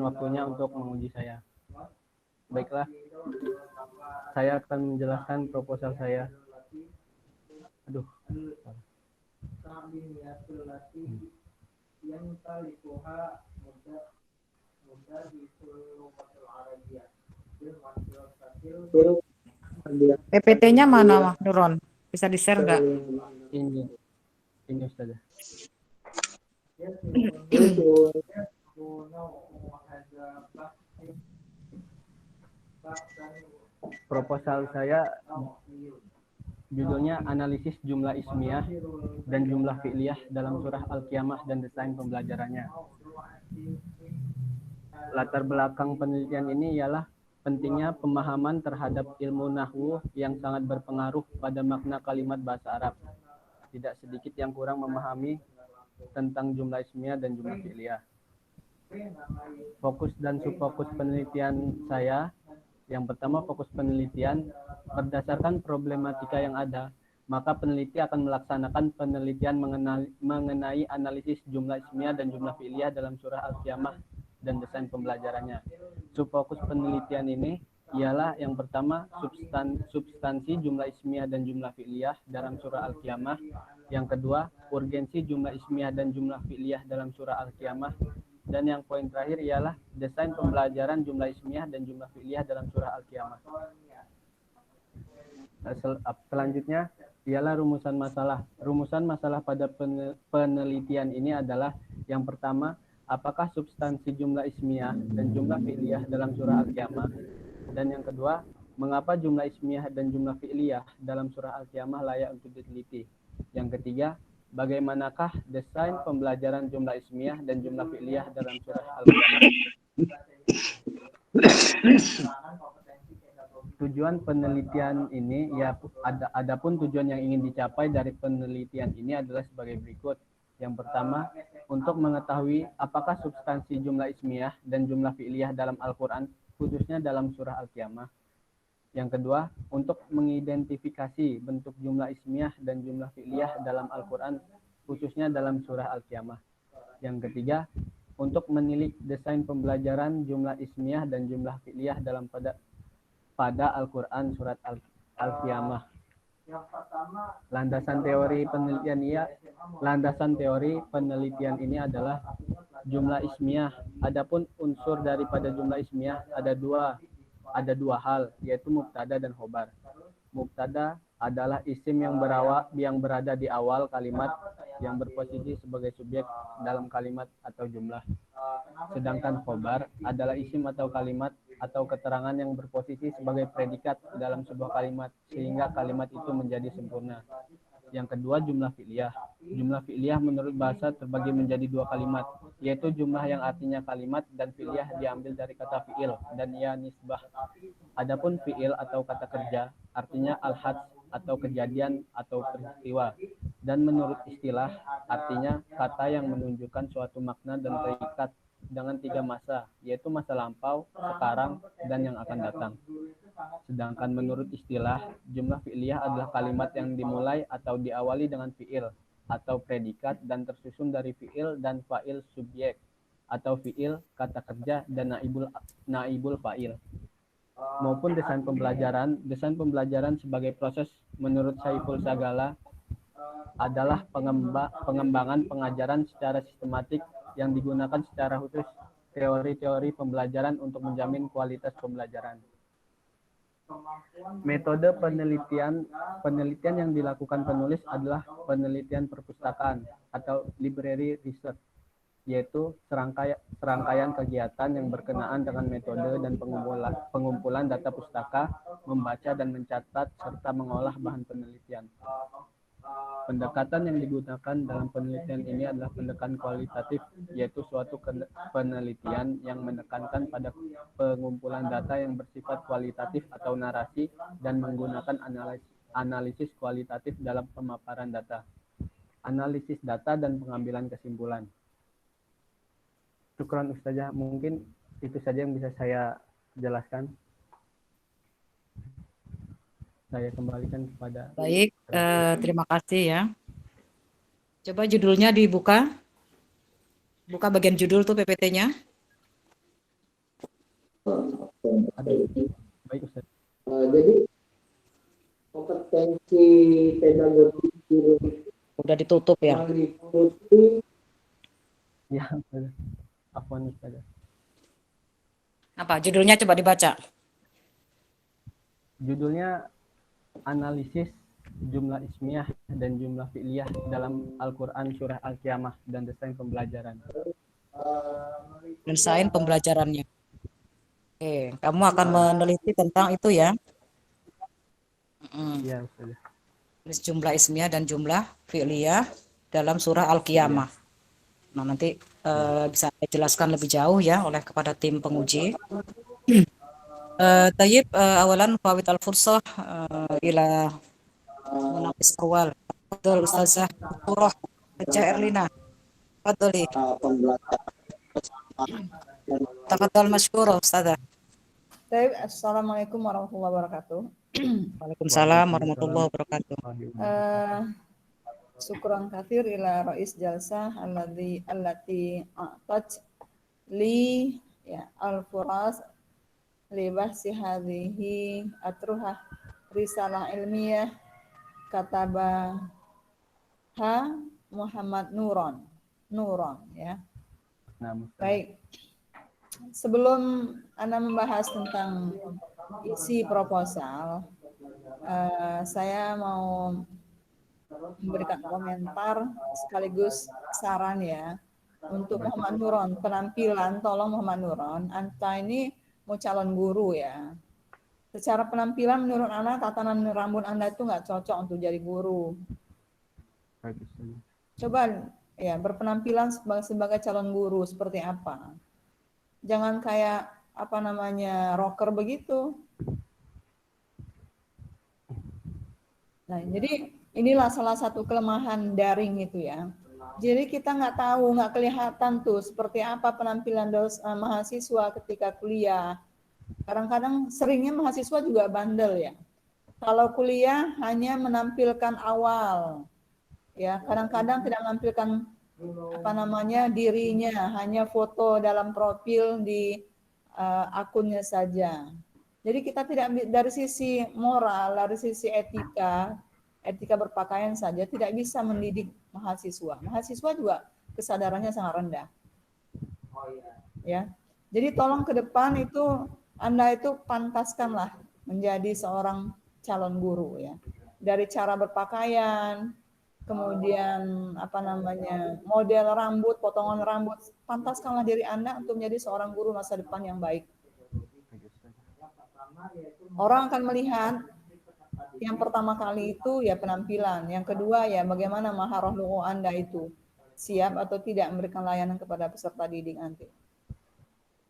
waktunya untuk menguji saya. Baiklah, saya akan menjelaskan proposal saya. Aduh. PPT-nya mana, Nuron? Bisa di-share nggak? Ini Ustazah. Proposal saya judulnya analisis jumlah ismiyah dan jumlah fi'liyah dalam surah Al-Qiyamah dan desain pembelajarannya. Latar belakang penelitian ini ialah pentingnya pemahaman terhadap ilmu nahwu yang sangat berpengaruh pada makna kalimat bahasa Arab. Tidak sedikit yang kurang memahami tentang jumlah ismiyah dan jumlah fi'liyah. Fokus dan subfokus penelitian saya, yang pertama fokus penelitian berdasarkan problematika yang ada, maka peneliti akan melaksanakan penelitian mengenai analisis jumlah ismiyah dan jumlah fi'liyah dalam surah Al-Qiyamah dan desain pembelajarannya. Subfokus penelitian ini ialah yang pertama substansi jumlah ismiyah dan jumlah fi'liyah dalam surah Al-Qiyamah. Yang kedua, urgensi jumlah ismiyah dan jumlah fi'liyah dalam surah Al-Qiyamah. Dan yang poin terakhir ialah desain pembelajaran jumlah ismiyah dan jumlah fi'liyah dalam surah Al-Qiyamah. Selanjutnya ialah rumusan masalah. Rumusan masalah pada penelitian ini adalah yang pertama, apakah substansi jumlah ismiyah dan jumlah fi'liyah dalam surah Al-Qiyamah? Dan yang kedua, mengapa jumlah ismiyah dan jumlah fi'liyah dalam surah Al-Qiyamah layak untuk diteliti? Yang ketiga, bagaimanakah desain pembelajaran jumlah ismiyah dan jumlah fi'liyah dalam surah Al-Qiyamah? Tujuan penelitian ini ya adapun tujuan yang ingin dicapai dari penelitian ini adalah sebagai berikut. Yang pertama, untuk mengetahui apakah substansi jumlah ismiyah dan jumlah fi'liyah dalam Al-Qur'an khususnya dalam surah Al-Qiyamah. Yang kedua, untuk mengidentifikasi bentuk jumlah ismiyah dan jumlah fi'liyah dalam Al-Qur'an khususnya dalam surah Al-Qiyamah. Yang ketiga, untuk menilik desain pembelajaran jumlah ismiyah dan jumlah fi'liyah dalam pada Al-Qur'an surat Al-Qiyamah. Landasan teori penelitian ini adalah jumlah ismiyah. Adapun unsur daripada jumlah ismiyah ada dua hal, yaitu mubtada dan khobar. Mubtada adalah isim yang berada di awal kalimat yang berposisi sebagai subjek dalam kalimat atau jumlah. Sedangkan khobar adalah isim atau kalimat atau keterangan yang berposisi sebagai predikat dalam sebuah kalimat sehingga kalimat itu menjadi sempurna. Yang kedua, jumlah fi'liyah. Jumlah fi'liyah menurut bahasa terbagi menjadi dua kalimat, yaitu jumlah yang artinya kalimat dan fi'liyah diambil dari kata fi'il dan ia nisbah. Adapun fi'il atau kata kerja artinya al-hads atau kejadian atau peristiwa, dan menurut istilah artinya kata yang menunjukkan suatu makna dan terikat dengan tiga masa, yaitu masa lampau, sekarang, dan yang akan datang. Sedangkan menurut istilah, jumlah fi'liyah adalah kalimat yang dimulai atau diawali dengan fi'il atau predikat dan tersusun dari fi'il dan fa'il subjek atau fi'il, kata kerja, dan naibul fa'il. Maupun desain pembelajaran sebagai proses menurut Saiful Sagala adalah pengembangan pengajaran secara sistematik yang digunakan secara khusus teori-teori pembelajaran untuk menjamin kualitas pembelajaran. Metode penelitian yang dilakukan penulis adalah penelitian perpustakaan atau library research, yaitu serangkaian kegiatan yang berkenaan dengan metode dan pengumpulan data pustaka, membaca dan mencatat, serta mengolah bahan penelitian. Pendekatan yang digunakan dalam penelitian ini adalah pendekatan kualitatif, yaitu suatu penelitian yang menekankan pada pengumpulan data yang bersifat kualitatif atau narasi dan menggunakan analisis kualitatif dalam pemaparan data, analisis data dan pengambilan kesimpulan. Syukran Ustazah, mungkin itu saja yang bisa saya jelaskan. Saya kembalikan kepada... Baik, terima kasih ya. Coba judulnya dibuka. Buka bagian judul tuh PPT-nya. Aduh, baik Ustaz. Jadi kompetensi pedagogi guru Udah ditutup ya. meliputi Ya, Ustaz. Afwan Ustaz. Apa judulnya coba dibaca? Judulnya analisis jumlah ismiyah dan jumlah fi'liyah dalam Al-Quran surah Al-Qiyamah dan desain pembelajaran. Desain pembelajarannya. Oke, kamu akan meneliti tentang itu ya. Iya Ustaz. Jumlah ismiyah dan jumlah fi'liyah dalam surah Al-Qiyamah. Nah, nanti bisa dijelaskan lebih jauh ya oleh kepada tim penguji. Tayyib, awalan fawit al-fursah ila munaqis awal. Betul Ustazah Surah Erlina. Fadli. Tafadhal masykurah Ustazah. Baik, Assalamualaikum warahmatullahi wabarakatuh. Waalaikumsalam warahmatullahi wabarakatuh. Syukran katsir ila Rais Jalsah allati a'tat li ya al-furas li bahsi hadhihi atruha risalah ilmiah kataba Muhammad Nuron ya. Nah, Ustaz. Baik. Sebelum Anda membahas tentang isi proposal, saya mau memberikan komentar sekaligus saran ya untuk Muhammad Nuron. Penampilan, tolong Muhammad Nuron, Anda ini mau calon guru ya. Secara penampilan menurut Anda tatanan rambut Anda itu nggak cocok untuk jadi guru. Baik Ustaz. Coba ya berpenampilan sebagai calon guru seperti apa? Jangan kayak apa namanya rocker begitu. Nah, jadi inilah salah satu kelemahan daring itu ya. Jadi kita nggak tahu, nggak kelihatan tuh seperti apa penampilan mahasiswa ketika kuliah. Kadang-kadang seringnya mahasiswa juga bandel ya. Kalau kuliah hanya menampilkan awal, ya kadang-kadang tidak menampilkan apa namanya dirinya, hanya foto dalam profil di akunnya saja. Jadi kita tidak dari sisi moral, dari sisi etika berpakaian saja tidak bisa mendidik mahasiswa. Mahasiswa juga kesadarannya sangat rendah. Ya. Jadi tolong ke depan itu Anda itu pantaskanlah menjadi seorang calon guru ya. Dari cara berpakaian, kemudian apa namanya model rambut, potongan rambut, pantaskanlah diri Anda untuk menjadi seorang guru masa depan yang baik. Orang akan melihat yang pertama kali itu ya penampilan, yang kedua ya bagaimana maharah lugha Anda itu siap atau tidak memberikan layanan kepada peserta didik nanti.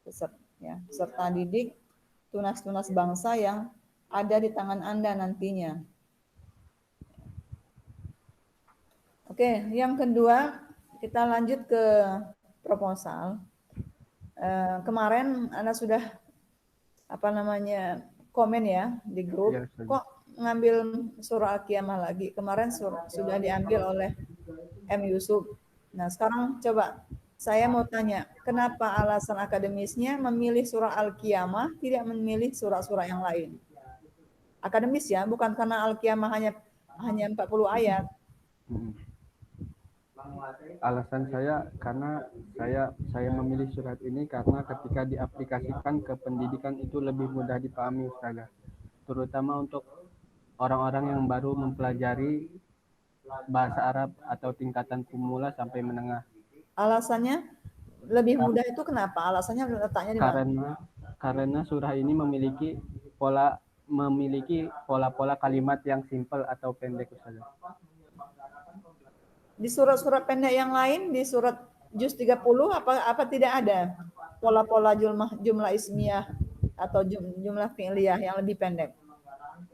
Peserta didik tunas-tunas bangsa yang ada di tangan Anda nantinya. Oke, yang kedua kita lanjut ke proposal. Kemarin Anda sudah apa namanya komen ya di grup. Ya, Kok ngambil surah Al-Qiyamah lagi? Kemarin sudah diambil oleh M. Yusuf. Nah, sekarang coba saya mau tanya, kenapa alasan akademisnya memilih surah Al-Qiyamah tidak memilih surah-surah yang lain? Akademis ya, bukan karena Al-Qiyamah hanya 40 ayat. Alasan saya karena saya memilih surat ini karena ketika diaplikasikan ke pendidikan itu lebih mudah dipahami Ustazah. Terutama untuk orang-orang yang baru mempelajari bahasa Arab atau tingkatan pemula sampai menengah. Alasannya lebih mudah itu kenapa? Alasannya letaknya di mana? Karena surah ini memiliki pola-pola kalimat yang simpel atau pendek Ustazah. Di surat-surat pendek yang lain, di surat juz 30 apa tidak ada pola-pola jumlah ismiyah atau jumlah fi'liyah yang lebih pendek?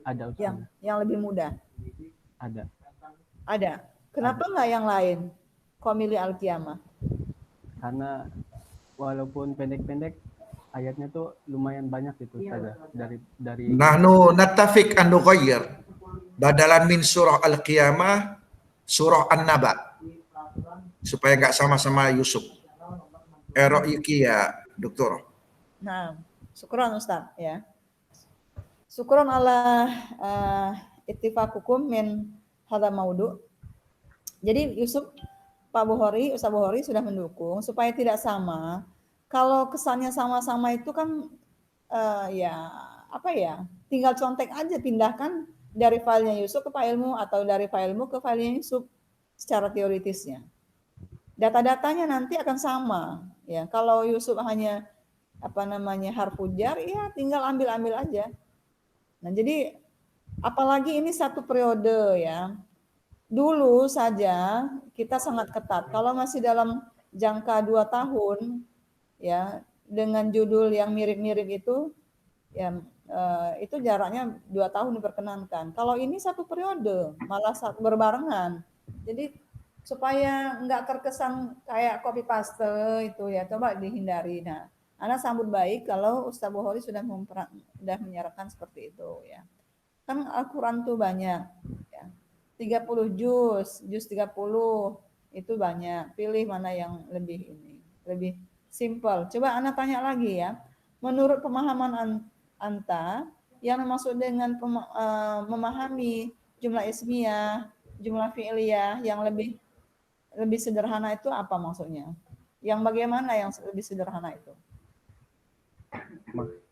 Ada Ustazah. Yang lebih mudah? Ada. Kenapa nggak yang lain? Kok milih Al-Qiyamah? Karena walaupun pendek-pendek ayatnya tuh lumayan banyak gitu Ustazah. Dari Nahnu nattafiq an nughayyir badalan min surah Al-Qiyamah surah An-Naba supaya nggak sama-sama Yusuf. Erok iki ya, Dokter. Nah, Syukron Ustaz ya. Syukron ala ittifaqukum min hadha maudu. Jadi Yusuf Pak Bukhari, Ustaz Bukhari sudah mendukung supaya tidak sama. Kalau kesannya sama-sama itu kan ya apa ya? Tinggal contek aja, pindahkan dari filenya Yusuf ke filemu atau dari filemu ke filenya Yusuf secara teoritisnya. Data-datanya nanti akan sama ya. Kalau Yusuf hanya apa namanya harfu jar, ya tinggal ambil-ambil aja. Nah, jadi apalagi ini satu periode ya. Dulu saja kita sangat ketat. Kalau masih dalam jangka 2 tahun ya dengan judul yang mirip-mirip itu ya itu jaraknya 2 tahun diperkenankan. Kalau ini satu periode malah berbarengan. Jadi supaya nggak terkesan kayak copy paste itu ya coba dihindari. Nah, Ana sambut baik kalau Ustaz Bukhari sudah menyarankan seperti itu ya. Kan Al-Qur'an tuh banyak ya. 30 juz 30 itu banyak. Pilih mana yang lebih lebih simple. Coba Ana tanya lagi ya. Menurut pemahaman Anta yang maksud dengan memahami jumlah ismiyah, jumlah fi'liyah yang lebih sederhana itu apa maksudnya? Yang bagaimana yang lebih sederhana itu?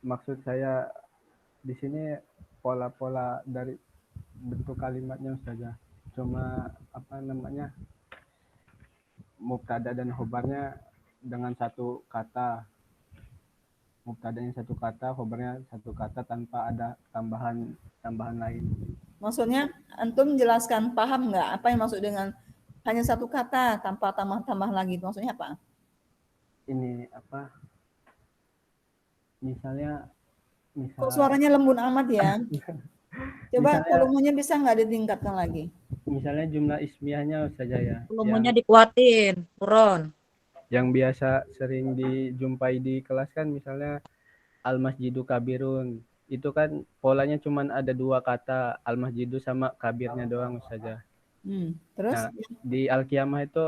Maksud saya di sini pola-pola dari bentuk kalimatnya saja. Cuma apa namanya mubtada dan khobarnya dengan satu kata. Mubtadanya satu kata, khobarnya satu kata tanpa ada tambahan lain. Maksudnya antum jelaskan paham nggak apa yang maksud dengan hanya satu kata tanpa tambah lagi? Maksudnya apa? Ini apa? Misalnya Kok suaranya lembut amat ya? Coba volumenya bisa nggak ditingkatkan lagi? Misalnya jumlah ismiyahnya saja ya. Volumenya dikuatin, turun. Yang biasa sering dijumpai di kelas kan misalnya al-masjidu kabirun. Itu kan polanya cuma ada 2 kata, al-masjidu sama kabirnya doang saja. Terus? Nah, di Al-Qiyamah itu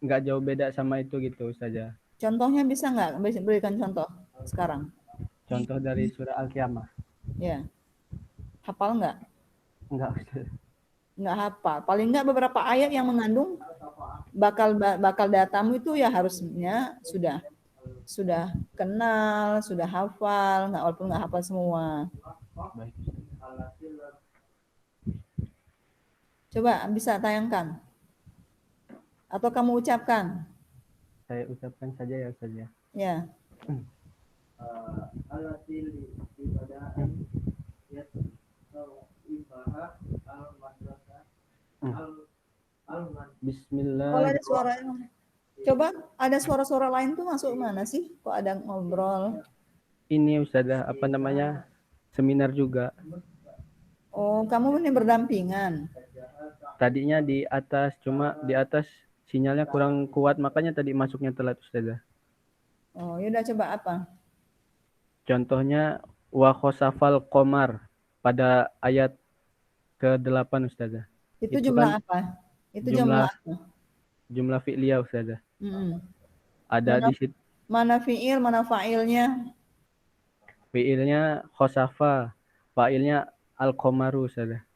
nggak jauh beda sama itu gitu saja. Contohnya bisa nggak berikan contoh sekarang? Contoh dari surah Al-Qiyamah. Ya. Hafal nggak? Enggak. Nggak hafal. Paling nggak beberapa ayat yang mengandung bakal datamu itu ya harusnya sudah kenal, sudah hafal, nggak walaupun nggak hafal semua. Baik. Coba bisa tayangkan. Atau kamu ucapkan. Saya ucapkan saja ya saja. Ya. Bismillah. Kalau ada suara, coba ada suara-suara lain tuh masuk mana sih? Kok ada ngobrol? Ini Ustazah apa namanya? Seminar juga. Oh, kamu ini berdampingan. Tadinya di atas, cuma di atas sinyalnya kurang kuat, makanya tadi masuknya telat Ustazah. Oh, yaudah coba apa? Contohnya wa khosafal qamar pada ayat ke-8 Ustazah. Itu jumlah kan apa? Itu jumlah apa? Jumlah fi'liyah Ustazah. Ada Mana, di situ mana fi'il, mana fa'ilnya? fi'ilnya khosafa, fa'ilnya al-qamaru Ustazah.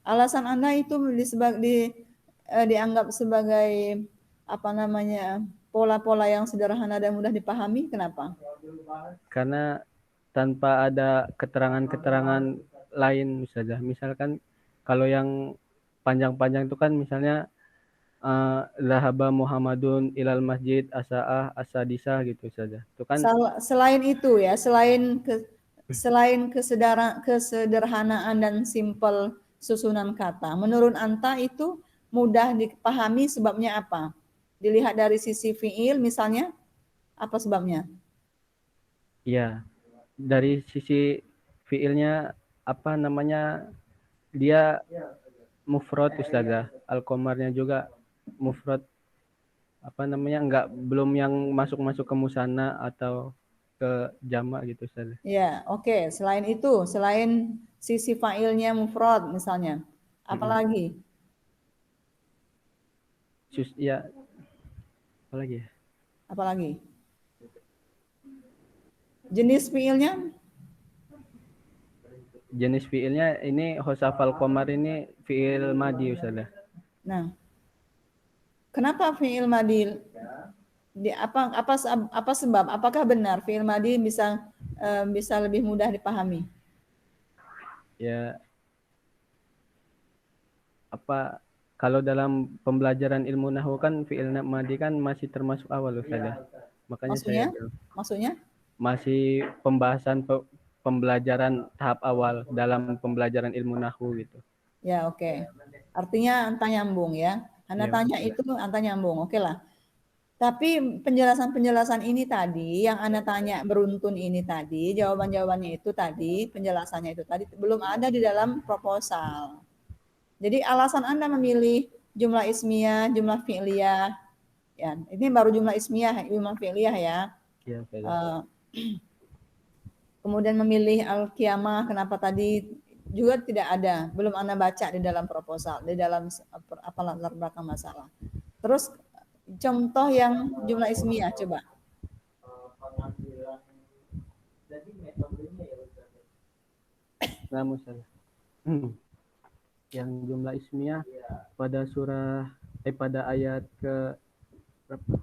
Alasan Anda itu dianggap sebagai apa namanya pola-pola yang sederhana dan mudah dipahami, kenapa? Karena tanpa ada keterangan-keterangan lain Ustazah. Misalkan kalau yang panjang-panjang itu kan misalnya Zahaba Muhammadun ilal masjid asa'ah asadisah gitu saja. Itu kan Selain itu ya, selain kesederhanaan dan simpel susunan kata, menurut Anta itu mudah dipahami sebabnya apa? Dilihat dari sisi fiil misalnya, apa sebabnya? iya. Dari sisi fiilnya apa namanya? Dia mufrad Ustazah. Al-Qamarnya juga mufrad apa namanya? Belum yang masuk ke musanna atau ke jamak gitu Ustazah. Ya, oke. Selain itu, selain sisi fa'ilnya mufrad misalnya, apalagi? Ya, apalagi ya? Apalagi? Jenis fiilnya? Jenis fiilnya ini hosafal qamar ini fiil madi Ustazah. Nah, kenapa fiil madi apa sebab? Apakah benar fiil madi bisa lebih mudah dipahami? Ya, apa kalau dalam pembelajaran ilmu nahwu kan fiil madi kan masih termasuk awal Ustazah. Makanya Maksudnya? masih pembelajaran tahap awal dalam pembelajaran ilmu nahwu gitu. Ya, oke. Artinya anta nyambung ya. Anda Ya, tanya itu anta nyambung. Oke lah. Tapi penjelasan-penjelasan ini tadi, yang Anda tanya beruntun ini tadi, jawaban-jawabannya itu tadi, penjelasannya itu tadi, belum ada di dalam proposal. Jadi alasan Anda memilih jumlah ismiyah, jumlah fi'liyah, ya, ini baru jumlah ismiyah, jumlah fi'liyah ya. ya Kemudian memilih al-qiyamah, kenapa tadi juga tidak ada, belum Anda baca di dalam proposal, di dalam apa latar belakang masalah. Terus contoh yang jumlah ismiyah coba. Nah, Ustazah. Yang jumlah ismiyah pada pada ayat ke berapa?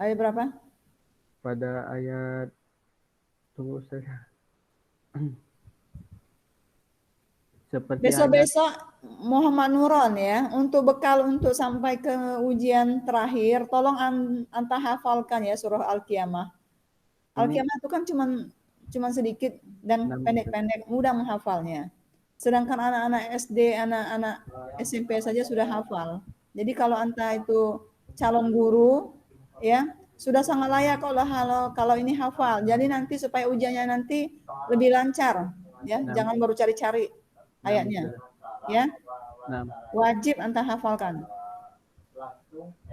Ayat berapa? Pada ayat tunggu Ustazah. Seperti Besok-besok Muhammad Nuron ya, untuk bekal untuk sampai ke ujian terakhir, tolong anta hafalkan ya surah Al-Qiyamah. Al-Qiyamah itu kan cuman sedikit dan pendek-pendek, mudah menghafalnya. Sedangkan anak-anak SD, anak-anak SMP saja sudah hafal. Jadi kalau anta itu calon guru, ya sudah sangat layak kalau ini hafal. Jadi nanti supaya ujiannya nanti lebih lancar, ya jangan baru cari-cari ayatnya, ya wajib anta hafalkan.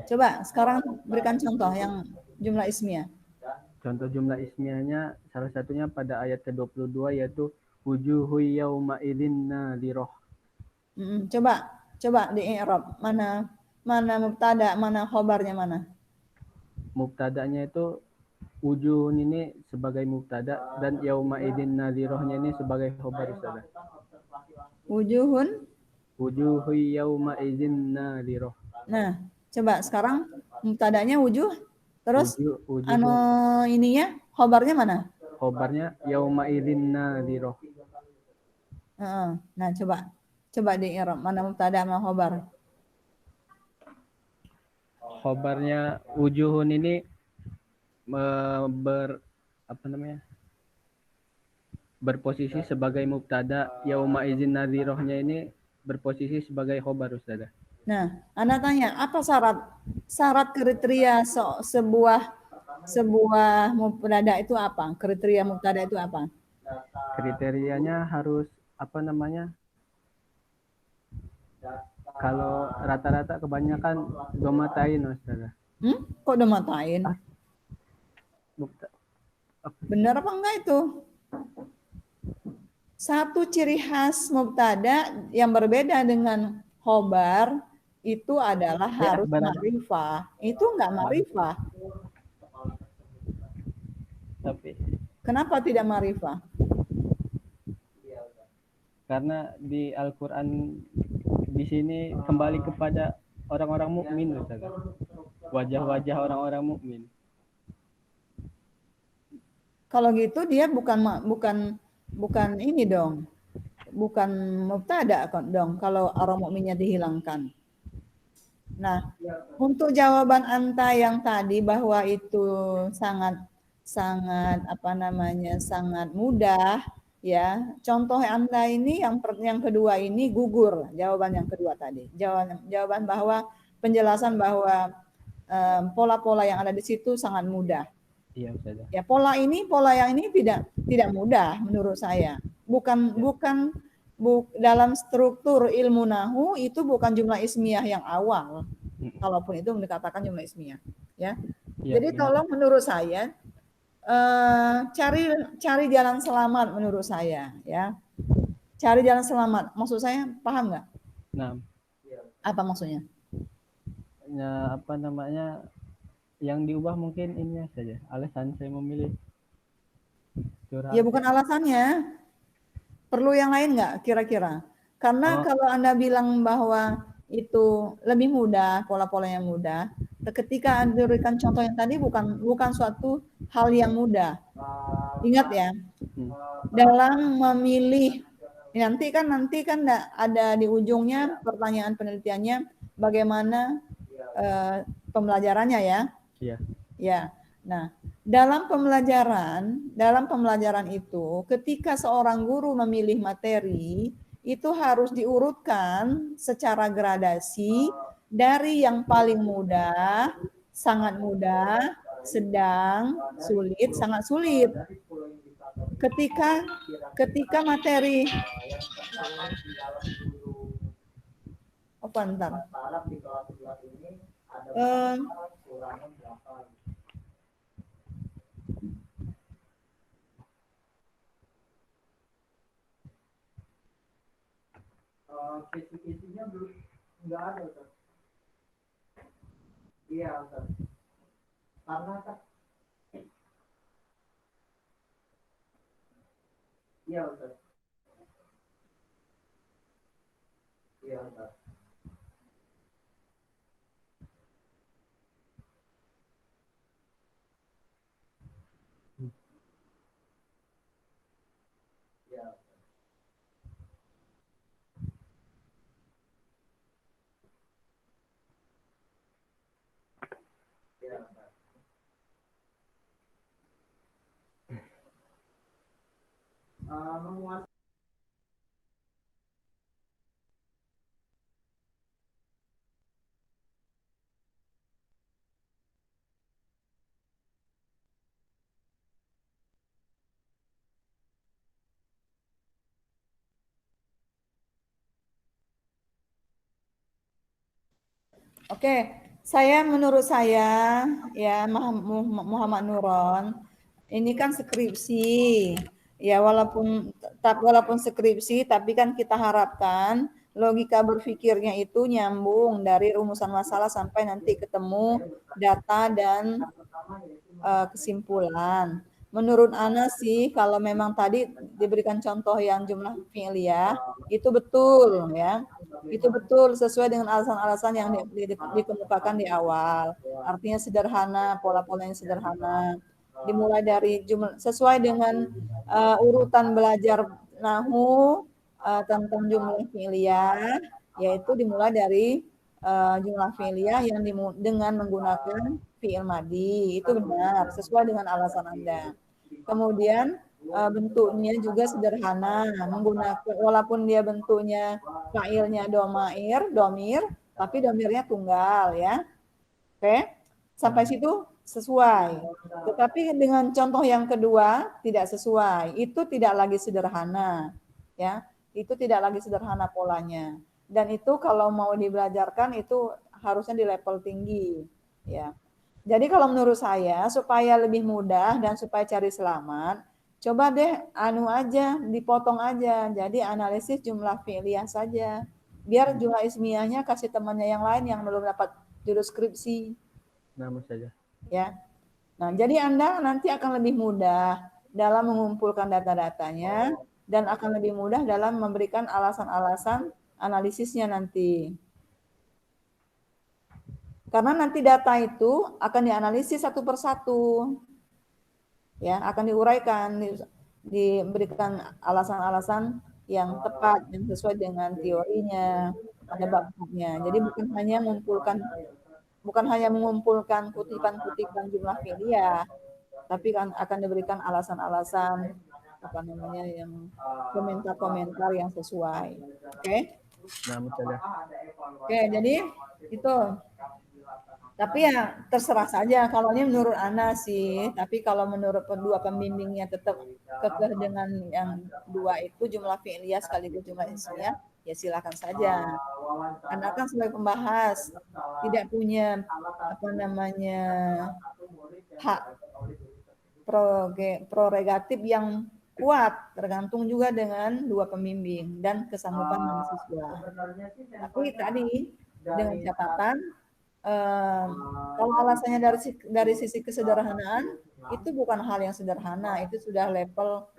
Coba sekarang berikan contoh yang jumlah ismiyah. Contoh jumlah ismiyahnya salah satunya pada ayat ke-22 yaitu wujuhu yauma idzin nadhirah. Coba di i'rab, mana mubtada, mana khobarnya mana? Mubtadanya itu wujuhun ini sebagai mubtada dan yauma idzin nadhirahnya ini sebagai khobar Ustazah. Wujuhu yauma idzin nadhirah. Nah, coba sekarang mubtadanya wujuh, terus ininya khobarnya mana? Khobarnya yauma idzin nadhirah. Nah, coba di i'rab, mana mubtada mana khobar? Khobarnya wujuhun ini berposisi sebagai mubtada, yauma idzin nadhirahnya ini berposisi sebagai khobar Ustazah. Nah, Anda tanya, apa syarat kriteria sebuah mubtada itu apa? Kriteria mubtada itu apa? Kriterianya harus kalau rata-rata kebanyakan domatain Ustazah. Kok domatain? Benar apa enggak itu? Satu ciri khas mubtada yang berbeda dengan khobar itu adalah harus ma'rifah. Itu enggak ma'rifah. Tapi kenapa tidak ma'rifah? Karena di Al-Qur'an di sini kembali kepada orang-orang mukmin Ustazah. Wajah-wajah orang-orang mukmin. Kalau gitu dia bukan ini dong. Bukan mubtada dong kalau orang mukminnya dihilangkan. Nah, untuk jawaban anta yang tadi bahwa itu sangat mudah ya. Contoh anda ini yang kedua ini gugur, jawaban yang kedua tadi. Jawaban bahwa penjelasan bahwa pola-pola yang ada di situ sangat mudah. Iya, Ustazah. Ya, pola yang ini tidak mudah menurut saya. Bukan dalam struktur ilmu nahwu itu bukan jumlah ismiyah yang awal. Kalaupun itu dikatakan jumlah ismiyah, ya. Jadi tolong menurut saya cari jalan selamat menurut saya, ya. Cari jalan selamat. Maksud saya paham nggak? Nah. Apa maksudnya? apa namanya, yang diubah mungkin ini saja, alasan saya memilih curhat. Ya bukan alasannya. Perlu yang lain nggak kira-kira? Karena Oh. kalau Anda bilang bahwa itu lebih mudah, pola-pola yang mudah, ketika Anda berikan contoh yang tadi bukan suatu hal yang mudah. Ingat ya, dalam memilih nanti kan ada di ujungnya pertanyaan penelitiannya bagaimana pembelajarannya ya. Iya. Ya. Nah, dalam pembelajaran itu ketika seorang guru memilih materi itu harus diurutkan secara gradasi dari yang paling mudah, sangat mudah, sedang, sulit, sangat sulit. Ketika materi apa ntar? Kisi-kisinya belum nggak ada Ustaz. Iya Ustaz. Karena kan iya Ustaz. Iya Ustaz. Iya. Iya Ustaz. Menguasai Oke, menurut saya ya Muhammad Nuron, ini kan skripsi. Ya walaupun skripsi tapi kan kita harapkan logika berpikirnya itu nyambung dari rumusan masalah sampai nanti ketemu data dan kesimpulan. Menurut Ana sih kalau memang tadi diberikan contoh yang jumlah fi'liyah itu betul ya. Itu betul sesuai dengan alasan-alasan yang dikemukakan di awal. Artinya sederhana, pola-polanya sederhana. Dimulai dari sesuai dengan urutan belajar nahu tentang jumlah fi'liyah, yaitu dimulai dari jumlah fi'liyah yang dengan menggunakan fi'il madi. Itu benar, sesuai dengan alasan Anda. Kemudian bentuknya juga sederhana, menggunakan walaupun dia bentuknya fa'ilnya domir, tapi domirnya tunggal ya. Oke, sampai situ sesuai. Tetapi dengan contoh yang kedua tidak sesuai. Itu tidak lagi sederhana, ya. Itu tidak lagi sederhana polanya. Dan itu kalau mau dibelajarkan itu harusnya di level tinggi, ya. Jadi kalau menurut saya supaya lebih mudah dan supaya cari selamat, coba deh dipotong aja. Jadi analisis jumlah fi'liyah saja. Biar jumlah ismiyahnya kasih temannya yang lain yang belum dapat judul skripsi. Nama saja. Ya. Nah, jadi Anda nanti akan lebih mudah dalam mengumpulkan data-datanya dan akan lebih mudah dalam memberikan alasan-alasan analisisnya nanti. Karena nanti data itu akan dianalisis satu persatu. Ya, akan diuraikan, diberikan alasan-alasan yang tepat, yang sesuai dengan teorinya, ada bab-babnya. Jadi bukan hanya mengumpulkan kutipan-kutipan jumlah fi'liyah, tapi kan akan diberikan alasan-alasan yang komentar-komentar yang sesuai. Oke? Nama saja. Oke, jadi itu. Tapi ya terserah saja kalau ini menurut Ana sih. Tapi kalau menurut kedua pembimbingnya tetap kekeh dengan yang dua itu jumlah fi'liyah sekaligus jumlah ismiyah, ya silakan saja. Anda kan sebagai pembahas tidak punya hak prerogatif yang kuat, tergantung juga dengan dua pembimbing dan kesanggupan mahasiswa. Tapi tadi dengan catatan Eh, kalau alasannya dari sisi kesederhanaan, itu bukan hal yang sederhana, itu sudah level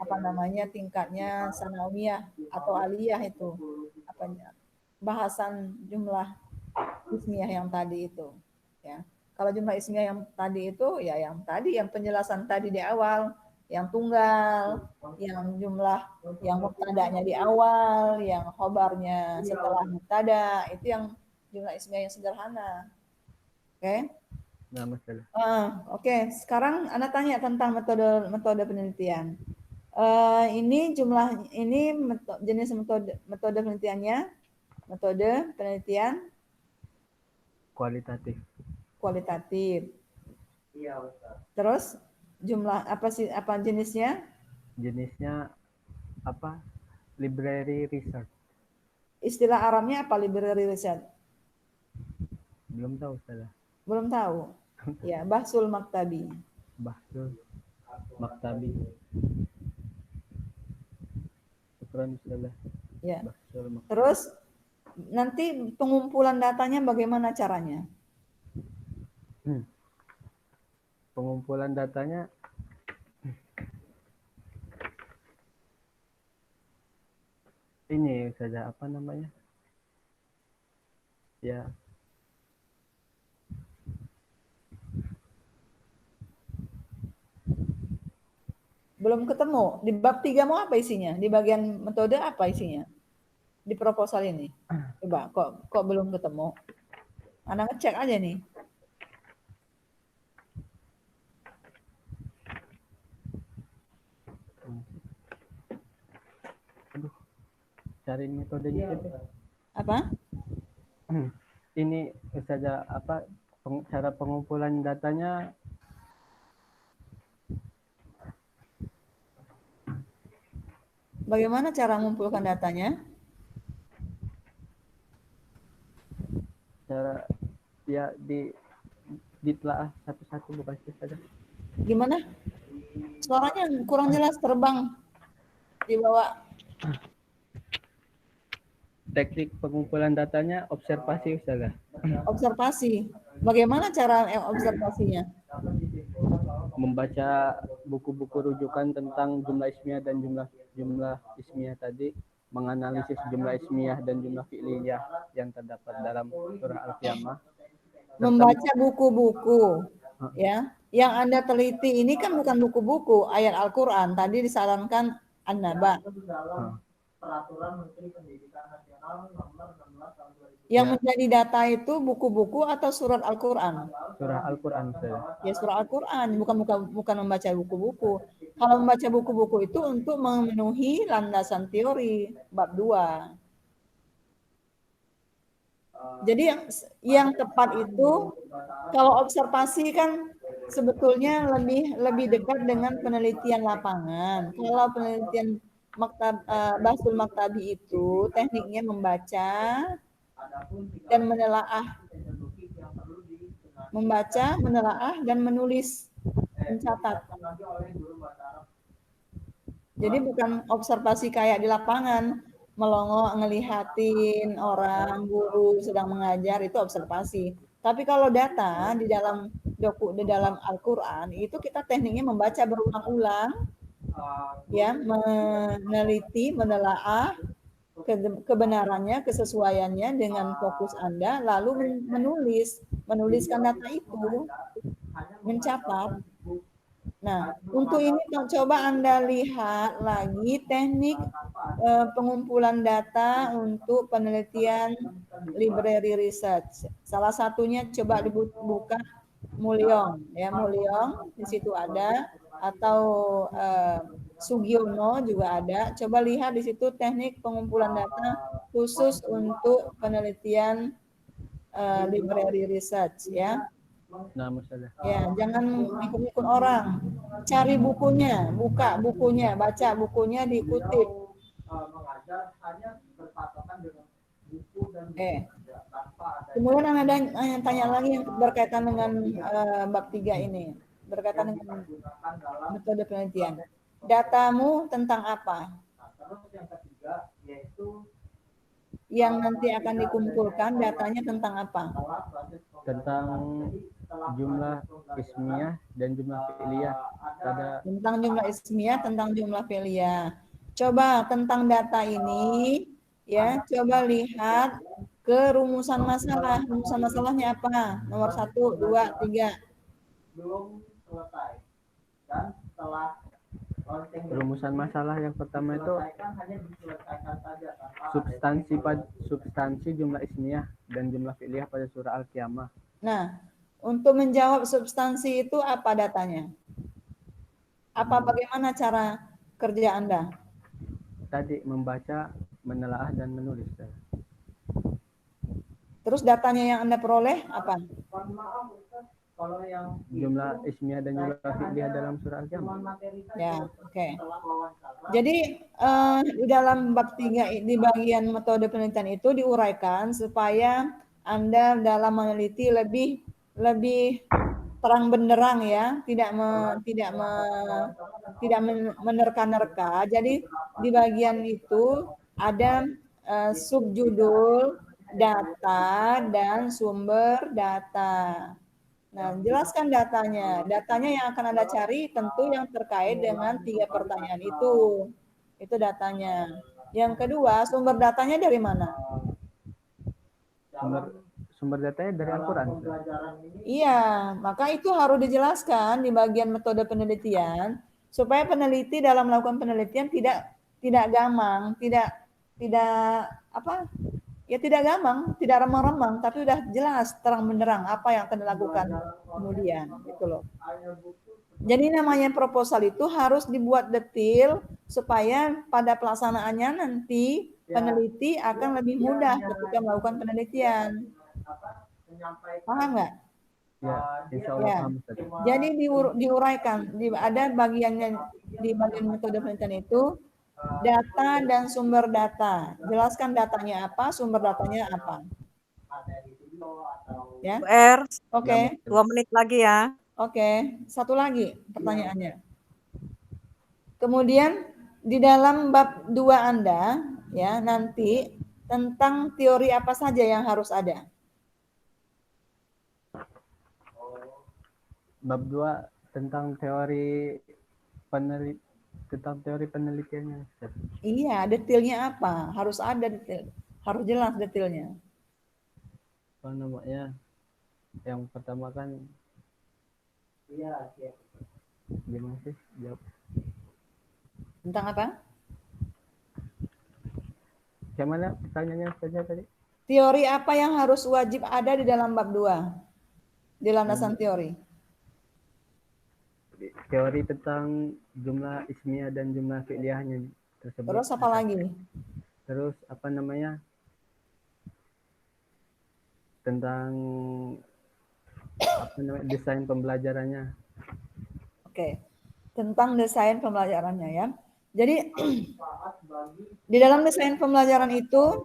apa namanya tingkatnya sanawiyah atau aliyah itu apanya bahasan jumlah ismiyah yang tadi itu ya. Kalau jumlah ismiyah yang tadi itu ya yang tadi yang penjelasan tadi di awal, yang tunggal, yang jumlah yang mubtada'nya di awal, yang khobarnya setelah mubtada, itu yang jumlah ismiyah yang sederhana. Oke. Nah, masalah. Oke. Sekarang Anda tanya tentang metode penelitian. Ini jenis metode penelitiannya, metode penelitian Kualitatif. kualitatif. Iya, Ustaz. Terus jumlah apa jenisnya? Jenisnya apa? Library research. Istilah Arabnya apa library research? Belum tahu salah. Belum tahu. Ya, bahsul maktabi. Bahsul maktabi. Syukran salah. Ya. Bahsul maktabi. Terus nanti pengumpulan datanya bagaimana caranya? Pengumpulan datanya ini saja apa namanya? Ya, Belum ketemu. Di bab 3 mau apa isinya? Di bagian metode apa isinya? Di proposal ini. Coba, kok belum ketemu? Anda ngecek aja nih. cari metodenya itu. Apa? Ini saja apa cara pengumpulan datanya. Bagaimana cara mengumpulkan datanya? Cara ya ditelaah satu-satu bukan saja. Gimana? Suaranya kurang jelas, terbang di bawah. Teknik pengumpulan datanya observasi saja. Observasi. Bagaimana cara observasinya? Membaca buku-buku rujukan tentang jumlah ismiyah dan jumlah ismiyah tadi, menganalisis jumlah ismiyah dan jumlah fi'liyah yang terdapat dalam surah Al-Qiyamah. Membaca buku-buku, ya. Yang Anda teliti ini kan bukan buku-buku, ayat Al-Qur'an. Tadi disarankan An-Naba. Peraturan Menteri Pendidikan Nasional nomor 16 tahun 2000. Yang menjadi data itu buku-buku atau surat Al-Qur'an? Surah Al-Qur'an saja. Ya, surat Al-Qur'an, bukan membaca buku-buku. Kalau membaca buku-buku itu untuk memenuhi landasan teori bab 2. Jadi yang tepat itu kalau observasi kan sebetulnya lebih dekat dengan penelitian lapangan. Kalau penelitian bahsul maktabi itu tekniknya membaca dan menelaah dan menulis, mencatat. Jadi bukan observasi kayak di lapangan, melongo ngelihatin orang guru sedang mengajar, itu observasi. Tapi kalau data di dalam Al-Qur'an itu kita tekniknya membaca berulang-ulang, ya, meneliti, menelaah kebenarannya, kesesuaiannya dengan fokus Anda, lalu menuliskan data itu, mencatat. Nah, untuk ini coba Anda lihat lagi teknik pengumpulan data untuk penelitian library research. Salah satunya coba dibuka Mulyong, ya, Mulyong di situ ada, atau Sugiono juga ada. Coba lihat di situ teknik pengumpulan data khusus untuk penelitian library research, ya. Nah, masalah. Ya, jangan ikut-ikut orang. Cari bukunya, buka bukunya, baca bukunya, dikutip. Mengajar hanya berpatokan dengan buku dan Kemudian ada yang tanya lagi yang berkaitan dengan bab 3 ini, berkaitan dengan metode penelitian. Datamu tentang apa? Terus yang ketiga yaitu yang nanti akan dikumpulkan datanya tentang apa? Tentang jumlah ismiyah dan jumlah fi'liyah pada Tentang jumlah ismiyah, tentang jumlah fi'liyah. Coba tentang data ini, ya, coba lihat ke rumusan masalah. Rumusan masalahnya apa? Nomor 1, 2, 3. belum selesai dan setelah launching rumusan masalah yang pertama itu diselesaikan hanya diselesaikan saja tanpa substansi jumlah ismiyah dan jumlah fi'liyah pada surah Al-Qiyamah. Nah, untuk menjawab substansi itu apa datanya? Bagaimana cara kerja Anda? Tadi membaca, menelaah dan menulis. Terus datanya yang Anda peroleh apa? mohon maaf Ustaz, kalau yang Jumlah ismiyah dan jumlah fi'liyah dalam surah Al-Qiyamah. materi Ya, oke. setelah wawancara Jadi di dalam bab 3 di bagian metode penelitian itu diuraikan supaya Anda dalam meneliti lebih terang benderang ya, tidak menerka-nerka. Jadi di bagian itu ada subjudul data dan sumber data. Nah, jelaskan datanya. Datanya yang akan Anda cari tentu yang terkait dengan 3 pertanyaan itu. Itu datanya. Yang kedua, sumber datanya dari mana? Sumber datanya dari Al-Quran. Iya, maka itu harus dijelaskan di bagian metode penelitian supaya peneliti dalam melakukan penelitian tidak gamang, tidak tidak gampang, tidak remang-remang, tapi udah jelas terang benderang apa yang akan dilakukan kemudian, gitu loh. Jadi namanya proposal itu harus dibuat detail supaya pada pelaksanaannya nanti peneliti akan lebih mudah ketika melakukan penelitian. Paham nggak? Ya, insya Allah Ya. paham. Ustaz. Jadi diuraikan, ada bagiannya di bagian metode penelitian itu data dan sumber data. Jelaskan datanya apa, sumber datanya apa. Ya, R, oke. 2 menit lagi ya. Oke, satu lagi pertanyaannya. Kemudian di dalam bab 2 Anda ya nanti tentang teori apa saja yang harus ada. Bab 2 tentang teori penelitiannya. Ustaz. Iya, detailnya apa? Harus ada detail. Harus jelas detailnya. Apa namanya? Yang pertama kan gimana sih? Jawab. Tentang apa? Gimana pertanyaannya saja tadi? Teori apa yang harus wajib ada di dalam bab 2? Di landasan teori. Teori tentang jumlah ismiyah dan jumlah fi'liyahnya tersebut. Terus apa lagi? Terus apa namanya? Tentang desain pembelajarannya. Oke. Tentang desain pembelajarannya ya. Jadi di dalam desain pembelajaran itu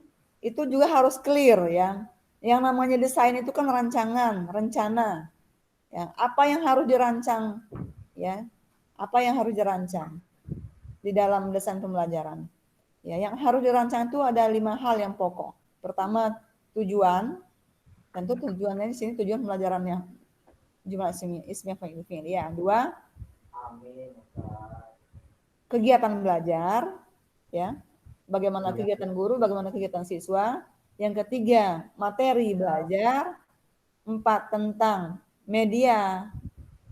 juga harus clear ya. Yang namanya desain itu kan rancangan, rencana. Ya, apa yang harus dirancang ya? Apa yang harus dirancang di dalam desain pembelajaran? Ya, yang harus dirancang itu ada 5 hal yang pokok. Pertama, tujuan. Tentu tujuannya di sini tujuan pembelajarannya jumlah ismiyah fi'liyah. 2, kegiatan belajar ya. Bagaimana kegiatan guru, bagaimana kegiatan siswa. Yang ketiga, materi belajar. 4, tentang media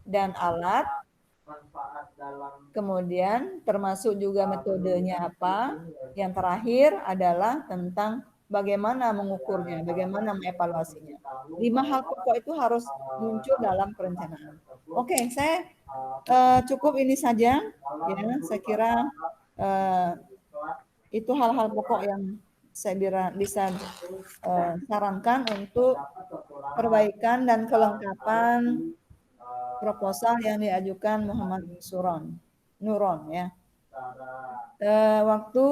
dan alat. Kemudian termasuk juga metodenya apa. Yang terakhir adalah tentang bagaimana mengukurnya, bagaimana mengevaluasinya. 5 hal pokok itu harus muncul dalam perencanaan. Oke, saya cukup ini saja. Ya, saya kira itu hal-hal pokok yang saya bisa sarankan untuk perbaikan dan kelengkapan proposal yang diajukan Muhammad Nuron ya. Waktu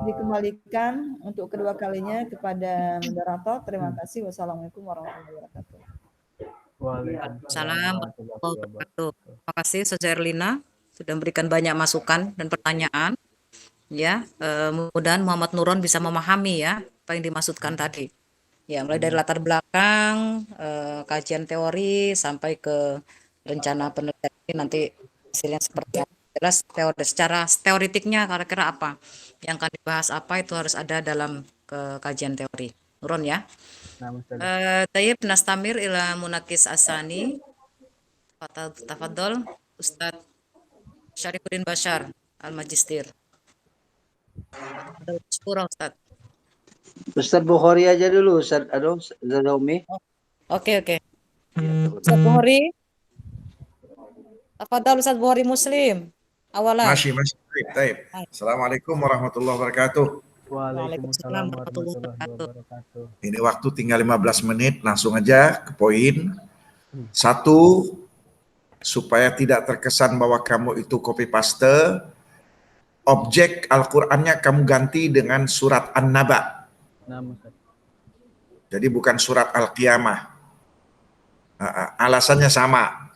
dikembalikan untuk kedua kalinya kepada moderator. Terima kasih. Wassalamualaikum warahmatullahi wabarakatuh. Waalaikumsalam warahmatullahi wabarakatuh. Terima kasih Ustazah Erlina sudah memberikan banyak masukan dan pertanyaan. Ya, mudah-mudahan Muhammad Nuron bisa memahami ya apa yang dimaksudkan tadi. Ya, mulai dari latar belakang, kajian teori sampai ke rencana penelitian ini nanti hasilnya seperti apa. Jelas teori, secara teoritiknya kira-kira apa yang akan dibahas, apa itu harus ada dalam kajian teori. Nurun ya. Nah, Ustazah. Tayyib nastamir ila munakis asani. Tafadhol Ustadz Syarifuddin Bashar Al-Majistir. Syukur Ustadz. Ustaz Bukhari aja dulu, Ustaz. Aduh, Ustaz Umi. Oke. Ustadz Bukhari. Tafadhol Ustadz Bukhari Muslim. Awalan. Masih. Taib. Assalamualaikum warahmatullahi wabarakatuh. Waalaikumsalam warahmatullahi wabarakatuh. Ini waktu tinggal 15 menit, langsung aja ke poin. Satu, supaya tidak terkesan bahwa kamu itu copy paste, objek Al-Qur'annya kamu ganti dengan surat An-Naba. Nah, Ustaz. Jadi bukan surat Al-Qiyamah. Alasannya sama.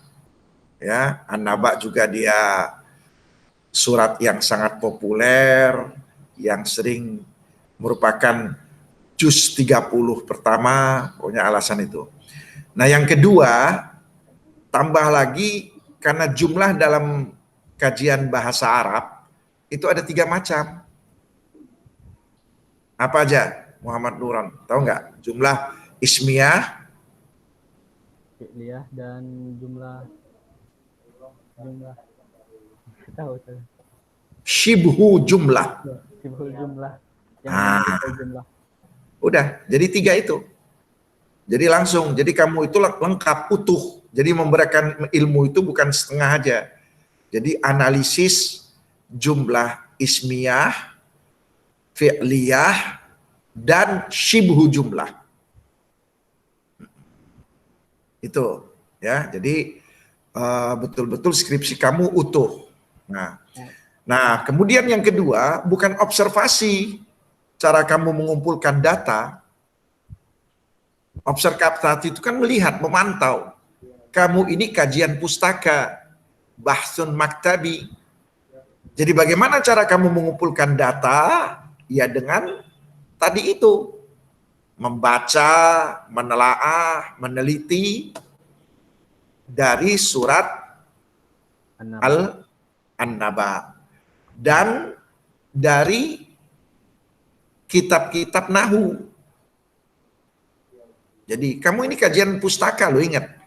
Ya, An-Naba juga dia surat yang sangat populer, yang sering merupakan juz 30 pertama, pokoknya alasan itu. Nah, yang kedua, tambah lagi karena jumlah dalam kajian bahasa Arab itu ada 3 macam. Apa aja, Muhammad Nuran? Tahu nggak? Jumlah ismiyah, Fi'liyah dan jumlah tahu Ustaz. shibhu jumlah. Sibul jumlah. Yang Ah. jumlah. Udah, jadi 3 itu. Jadi langsung, jadi kamu itu lengkap, utuh. Jadi memberikan ilmu itu bukan setengah aja. Jadi analisis jumlah ismiyah, fi'liyah, dan shibhu jumlah. Itu ya, jadi betul-betul skripsi kamu utuh. Nah, kemudian yang kedua, bukan observasi cara kamu mengumpulkan data. Observasi itu kan melihat, memantau. Kamu ini kajian pustaka, bahsun maktabi. Jadi bagaimana cara kamu mengumpulkan data? Ya dengan tadi itu, membaca, menelaah, meneliti dari surat An-Naba dan dari kitab-kitab Nahu. Jadi kamu ini kajian pustaka, lo ingat.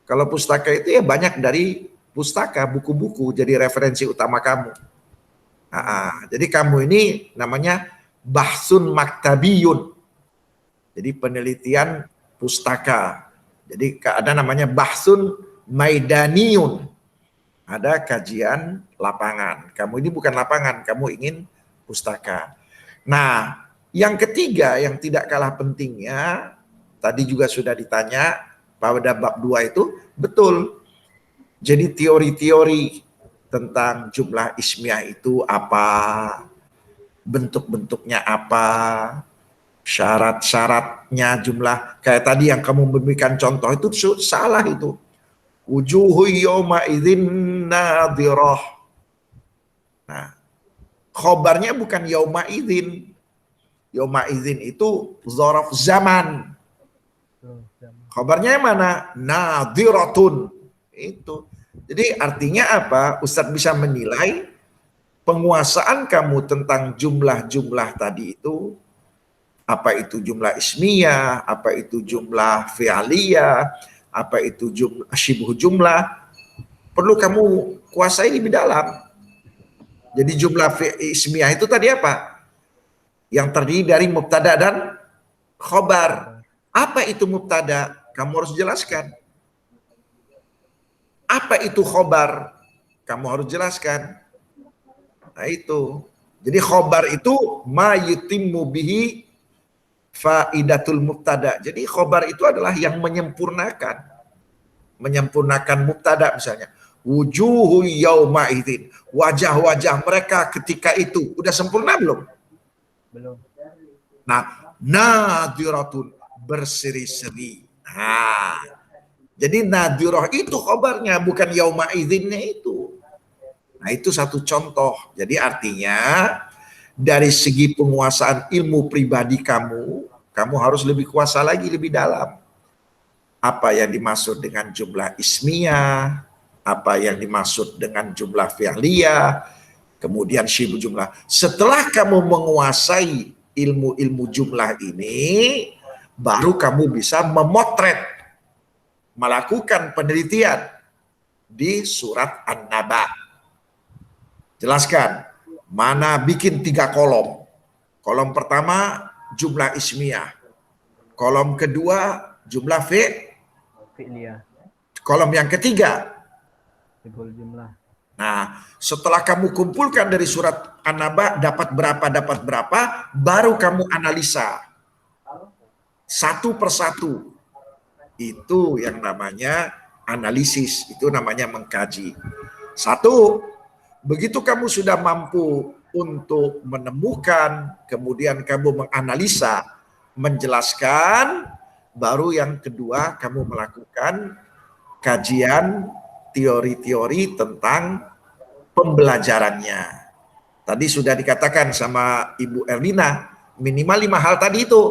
Kalau pustaka itu ya banyak dari pustaka, buku-buku jadi referensi utama kamu. Jadi kamu ini namanya bahsun maktabiyun. Jadi penelitian pustaka. Jadi ada namanya bahsun maidaniyun. Ada kajian lapangan. Kamu ini bukan lapangan, kamu ingin pustaka. Nah, yang ketiga yang tidak kalah pentingnya, tadi juga sudah ditanya pada bab 2 itu, betul. Jadi teori-teori tentang jumlah ismiyah itu apa, bentuk-bentuknya apa, syarat-syaratnya jumlah. Kayak tadi yang kamu memberikan contoh itu salah itu. Wujuhu yawma idzin nadhirah. Nah, khobarnya bukan yawma idzin. Yawma idzin itu dzaraf zaman. Khobarnya yang mana? Nadhiratun. Itu. Jadi artinya apa? Ustadz bisa menilai penguasaan kamu tentang jumlah-jumlah tadi itu. Apa itu jumlah ismiyah, apa itu jumlah fi'aliyah, apa itu jumlah syibhu jumlah, perlu kamu kuasai lebih dalam. Jadi jumlah ismiyah itu tadi apa? Yang terdiri dari mubtada dan khobar. Apa itu mubtada? Kamu harus jelaskan. Apa itu khobar? Kamu harus jelaskan. Nah itu. Jadi khobar itu ma yutimmu bihi faidatul mubtada. Jadi khobar itu adalah yang menyempurnakan mubtada misalnya. Wujuhu yauma idzin. Wajah-wajah mereka ketika itu udah sempurna belum? Belum. Nah, nadhiratun, berseri-seri. Nah, jadi nadhirah itu khobarnya, bukan yauma idzinnya itu. Nah, itu satu contoh. Jadi artinya dari segi penguasaan ilmu pribadi kamu, kamu harus lebih kuasa lagi, lebih dalam. Apa yang dimaksud dengan jumlah ismiyah, apa yang dimaksud dengan jumlah fi'liyah, kemudian syibu jumlah. Setelah kamu menguasai ilmu-ilmu jumlah ini, baru kamu bisa memotret, melakukan penelitian di surat An-Naba. Jelaskan, mana bikin 3 kolom. Kolom pertama jumlah ismiyah. Kolom kedua jumlah Fi'liyah, kolom yang ketiga. sibul jumlah. Nah, setelah kamu kumpulkan dari surat An-Naba dapat berapa, baru kamu analisa satu persatu. Itu yang namanya analisis, itu namanya mengkaji. Satu, begitu kamu sudah mampu untuk menemukan, kemudian kamu menganalisa, menjelaskan, baru yang kedua kamu melakukan kajian teori-teori tentang pembelajarannya. Tadi sudah dikatakan sama Ibu Erlina, minimal 5 hal tadi itu.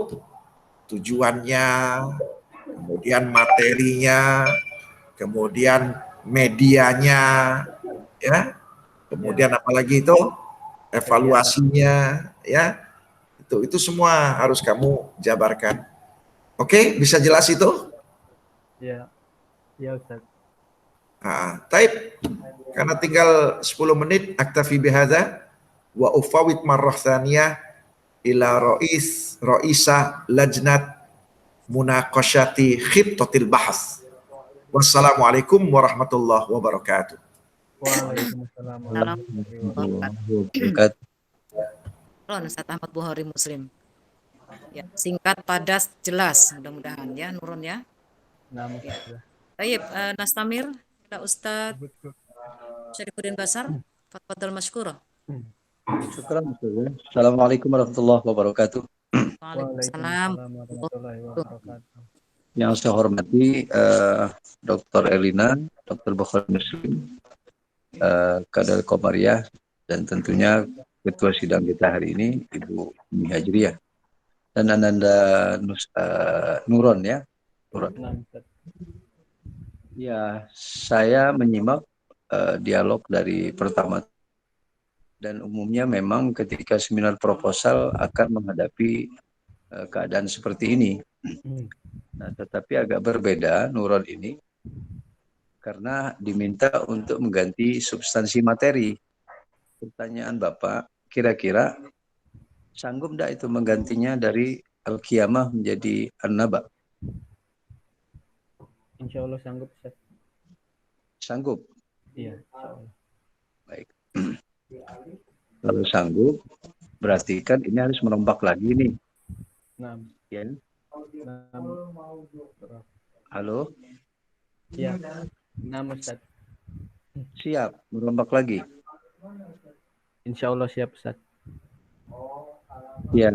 Tujuannya, kemudian materinya, kemudian medianya, ya. Kemudian apalagi itu evaluasinya, ya. Itu semua harus kamu jabarkan. Oke, bisa jelas itu? Ya, ya Ustaz. Taib, karena tinggal 10 menit, aktafi bihadza wa ufawid marrah thaniyah ila Raisa Lajnat Munaqashati Khibtatil Bahas. Wassalamualaikum warahmatullahi wabarakatuh. Waalaikumsalam warahmatullahi Wabarakatuh. Ron, Ustaz Ahmad Bukhari Muslim. Ya, singkat, padat, jelas, mudah-mudahan ya, Nurun ya. Ya. Baik, Nastamir, ada Ustaz Syarifuddin Basar, Fadhal Mashkura. Syukran. Assalamualaikum warahmatullahi wabarakatuh. Waalaikumsalam. warahmatullahi wabarakatuh. Yang saya hormati Dr. Elina, Dr. Bukhari Muslim, Kadal Komariah, dan tentunya Ketua Sidang kita hari ini, Ibu Umi Hajriah. Dan Ananda Nuron ya. Nuron. Ya, saya menyimak dialog dari pertama, dan umumnya memang ketika seminar proposal akan menghadapi keadaan seperti ini. Nah, tetapi agak berbeda Nuron ini karena diminta untuk mengganti substansi materi. Pertanyaan Bapak, kira-kira sanggup enggak itu menggantinya dari Al-Qiyamah menjadi An-Naba? Insya Allah sanggup Ustaz. Sanggup? Iya, insya Allah. Baik. Kalau sanggup, berarti kan ini harus merombak lagi nih. Nah, Ya. nah, Halo? ya, nah Ustaz. Siap, merombak lagi? Insya Allah siap Ustaz. Ya,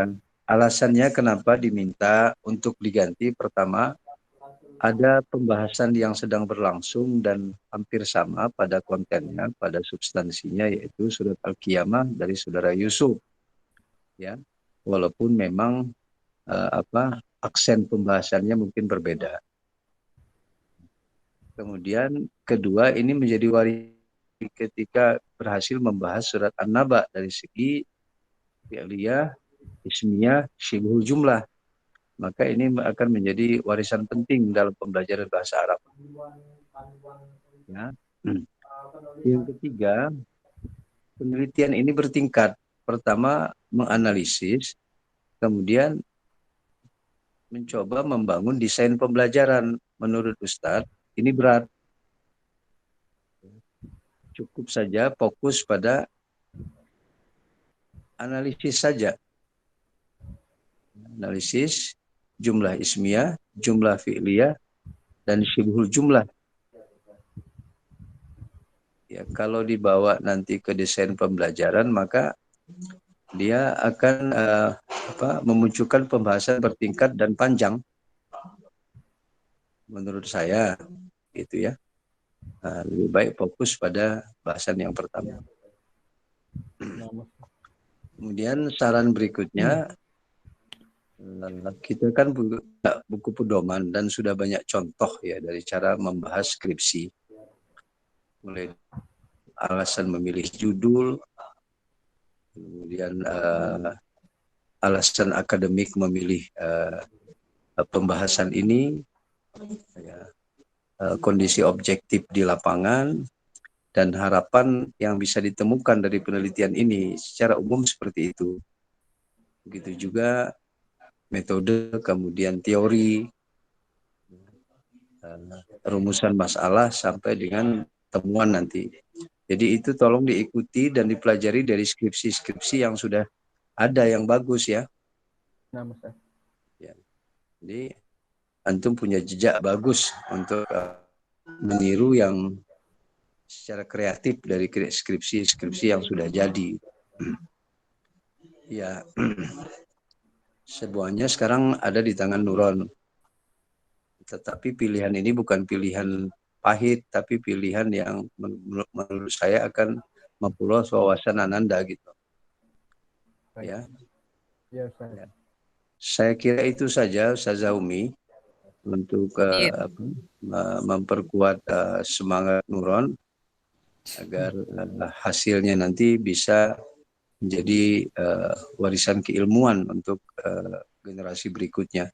alasannya kenapa diminta untuk diganti, pertama, ada pembahasan yang sedang berlangsung dan hampir sama pada kontennya, pada substansinya, yaitu surat Al-Qiyamah dari saudara Yusuf. Ya, walaupun memang aksen pembahasannya mungkin berbeda. Kemudian kedua, ini menjadi waris ketika berhasil membahas surat An-Naba dari segi fi'liyah, ismiyah, syibhul jumlah. Maka ini akan menjadi warisan penting dalam pembelajaran bahasa Arab. Ya. Yang ketiga, penelitian ini bertingkat. Pertama, menganalisis, kemudian mencoba membangun desain pembelajaran. Menurut Ustadz, ini berat. Cukup saja fokus pada analisis saja. Analisis jumlah ismiyah, jumlah fi'liyah, dan syibhul jumlah. Ya, kalau dibawa nanti ke desain pembelajaran, maka dia akan memunculkan pembahasan bertingkat dan panjang. Menurut saya, gitu ya. Lebih baik fokus pada bahasan yang pertama. Kemudian saran berikutnya, kita kan buku pedoman dan sudah banyak contoh ya dari cara membahas skripsi. Mulai alasan memilih judul, kemudian alasan akademik memilih pembahasan ini, ya, kondisi objektif di lapangan, dan harapan yang bisa ditemukan dari penelitian ini secara umum seperti itu. Begitu juga metode, kemudian teori, rumusan masalah sampai dengan temuan nanti. Jadi itu tolong diikuti dan dipelajari dari skripsi-skripsi yang sudah ada yang bagus ya. Nah, Ustaz. Ya. Jadi antum punya jejak bagus untuk meniru yang secara kreatif dari skripsi-skripsi yang sudah jadi. Ya, semuanya sekarang ada di tangan Nuron. Tetapi pilihan ini bukan pilihan pahit, tapi pilihan yang menurut saya akan memperluas wawasan Ananda gitu. Ya. Ya, Ustaz. Ya. Saya kira itu saja, Ustazah Umi, untuk memperkuat semangat Nuron agar hasilnya nanti bisa menjadi warisan keilmuan untuk generasi berikutnya.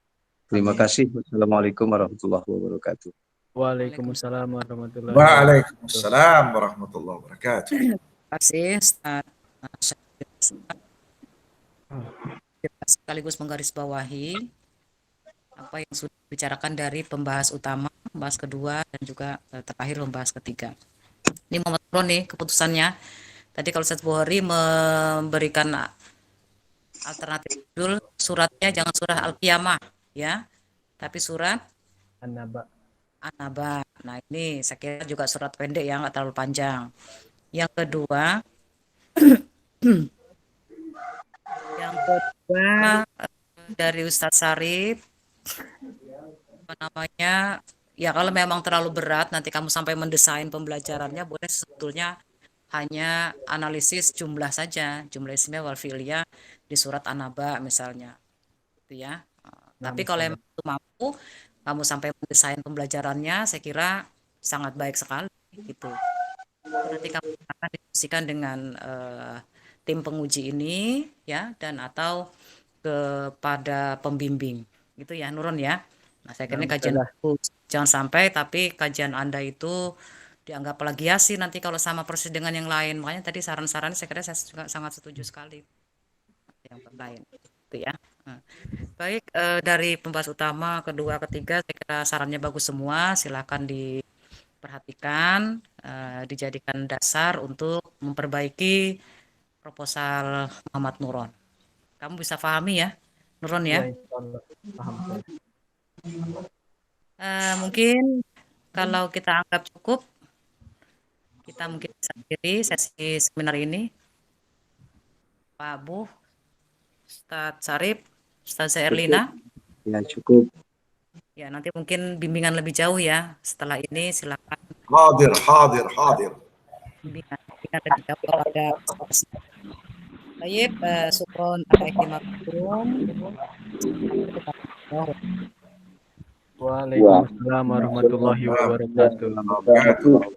Terima kasih. Wassalamualaikum warahmatullahi wabarakatuh. Waalaikumsalam warahmatullahi Waalaikumsalam warahmatullahi wabarakatuh. Terima kasih, Ustaz. Kita sekaligus menggarisbawahi apa yang sudah dibicarakan dari pembahas utama, pembahas kedua, dan juga terakhir pembahas ketiga. Ini Muhammad Nuron nih keputusannya. Tadi kalau Ustaz Bukhari memberikan alternatif judul, suratnya jangan surah Al-Qiyamah ya, tapi surat An-Naba. An-Naba. Nah ini saya kira juga surat pendek ya, nggak terlalu panjang. Yang kedua, dari Ustadz Sarif, apa namanya, ya kalau memang terlalu berat nanti kamu sampai mendesain pembelajarannya, boleh sebetulnya hanya analisis jumlah saja, jumlah ismiyah wal fi'liyah di surat An-Naba misalnya, gitu ya. Tapi kalau emang itu mampu kamu sampai mendesain pembelajarannya, saya kira sangat baik sekali gitu. Nanti kamu akan diskusikan dengan tim penguji ini ya, dan atau kepada pembimbing gitu ya Nurun ya. Nah saya kira kajian aku jangan sampai tapi kajian Anda itu dianggap plagiasi nanti kalau sama persis dengan yang lain. Makanya tadi saran-saran saya kira saya juga sangat setuju sekali yang lain itu ya. Nah, baik, dari pembahas utama, kedua, ketiga saya kira sarannya bagus semua. Silakan diperhatikan, dijadikan dasar untuk memperbaiki proposal Muhammad Nuron. Kamu bisa pahami ya Nuron ya? Paham. Mungkin kalau kita anggap cukup, kita mungkin bisa akhiri sesi seminar ini. Pak Abu, Ustadz Sarif, Ustadz Erlina. Ya cukup. Ya nanti mungkin bimbingan lebih jauh ya. Setelah ini silakan. Hadir. Bimbingan lebih jauh kepada Baik, syukron ala ikhtimakum. Waalaikumsalam warahmatullahi wabarakatuh.